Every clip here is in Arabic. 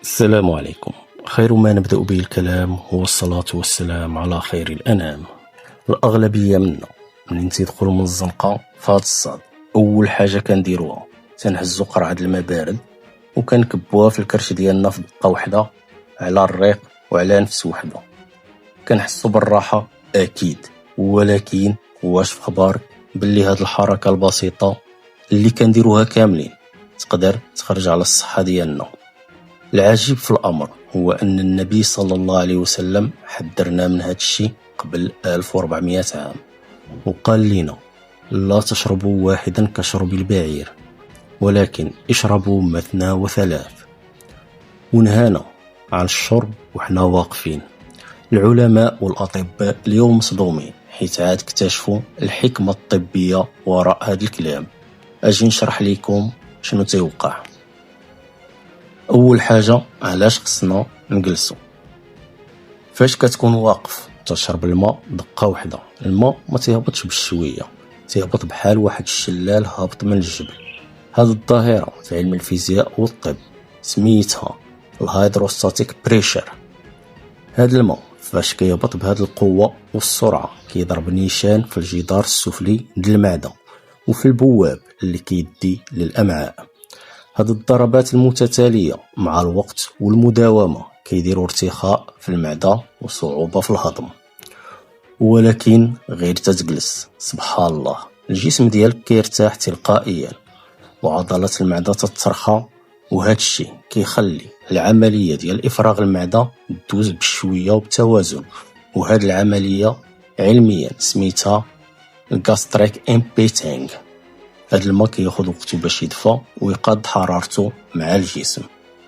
السلام عليكم. خير ما نبدأ به الكلام هو الصلاة والسلام على خير الأنام. الأغلبية منا منين تيدخلوا من الزنقة فهاد الصاد أول حاجة كنديروها تنهزو قرعة الماء بارد وكنكبوها في الكرش ديالنا في دقة وحدة على الريق وعلى نفس وحدة. كنحسو بالراحة أكيد، ولكن واش في خبارك باللي هاد الحركة البسيطة اللي كنديروها كاملين تقدر تخرج على الصحة ديالنا؟ العجيب في الأمر هو أن النبي صلى الله عليه وسلم حذرنا من هذا الشيء قبل 1400 عام، وقال لنا لا تشربوا واحدا كشرب البعير ولكن اشربوا مثنى وثلاث، ونهانا عن الشرب وحنا واقفين. العلماء والأطباء اليوم مصدومين حيث عاد اكتشفوا الحكمة الطبية وراء هذا الكلام. أجي نشرح لكم شنو تيوقع. أول حاجة، علاش خصنا نجلسو؟ فاش كتكون واقف تشرب الماء دقة وحدة، الماء ما تيهبطش بالشوية، تيهبط بحال واحد الشلال هابط من الجبل. هذه الظاهرة في علم الفيزياء والطب سميتها الهيدروستاتيك بريشر. هذا الماء فاش كيهبط بهذه القوة والسرعة كيضرب نيشان في الجدار السفلي ديال المعدة وفي البواب اللي كيدي للأمعاء. هاد الضربات المتتالية مع الوقت والمداومة كيديروا ارتخاء في المعدة وصعوبة في الهضم. ولكن غير تتجلس سبحان الله الجسم ديالك كيرتاح تلقائيا وعضلات المعدة تترخى، وهذا الشيء كيخلي العملية ديال إفراغ المعدة تدوز بشوية وبتوازن. وهاد العملية علميا سميتها الغاستريك امبيتينغ. هاد الماء كياخد وقته باش يدفى ويقاد حرارته مع الجسم،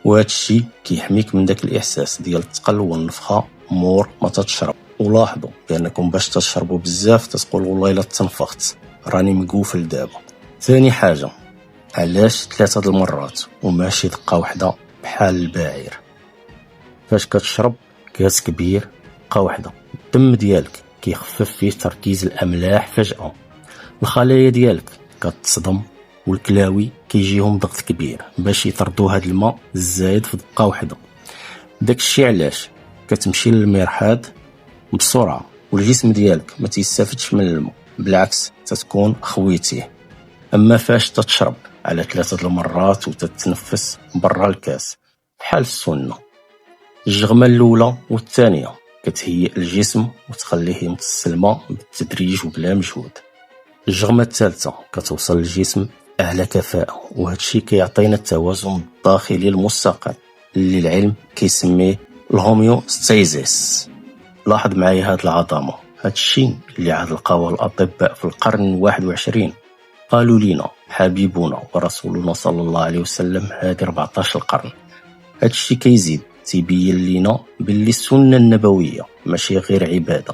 وهذا الشيء كيحميك من داك الاحساس ديال الثقل والنفخه مور ما تتشرب. ولاحظوا بانكم باش تشربوا بزاف تتقولوا والله الا تنفخت راني مقوفل دابا. ثاني حاجه، علاش 3 المرات وماشي دقه واحده بحال البعير؟ فاش كتشرب كاس كبير دقه واحده الدم ديالك كيخفف فيه تركيز الاملاح فجاه، الخلايا ديالك كتصدم والكلاوي كيجيهم ضغط كبير باش يطردوا هاد الماء الزايد في دقه واحده. داك الشيء علاش كتمشي للمرحاض بسرعه والجسم ديالك ما تيستافدش من الماء، بالعكس تتكون خويتيه. اما فاش تتشرب على 3 المرات وتتنفس برا الكاس بحال السنه، الجغمه الاولى والثانيه كتهيئ الجسم وتخليه يمتص الماء بالتدريج وبلا مجهود. الجغمة الثالثة كتوصل للجسم أعلى كفاءة، وهذا الشيء كيعطينا التوازن الداخلي المستقر اللي العلم كيسميه الهوميوستاسيس. لاحظ معايا هاد العظمة، هاد الشيء اللي عاد لقاوه الأطباء في القرن 21 قالوا لنا حبيبنا ورسولنا صلى الله عليه وسلم هادي 14 القرن. هاد الشيء كيزيد تيبين لنا باللي السنة النبوية ماشي غير عبادة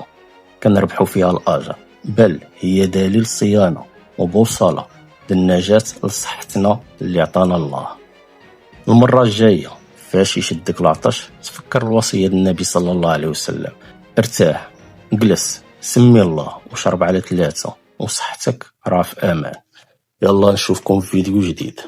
كنربحوا فيها الأجر، بل هي دليل صيانة وبوصلة للنجاة لصحتنا اللي عطانا الله. المرة الجاية فاش يشدك العطش تفكر الوصية النبي صلى الله عليه وسلم، ارتاح جلس سمي الله وشرب على 3 وصحتك راه في امان. يلا نشوفكم في فيديو جديد.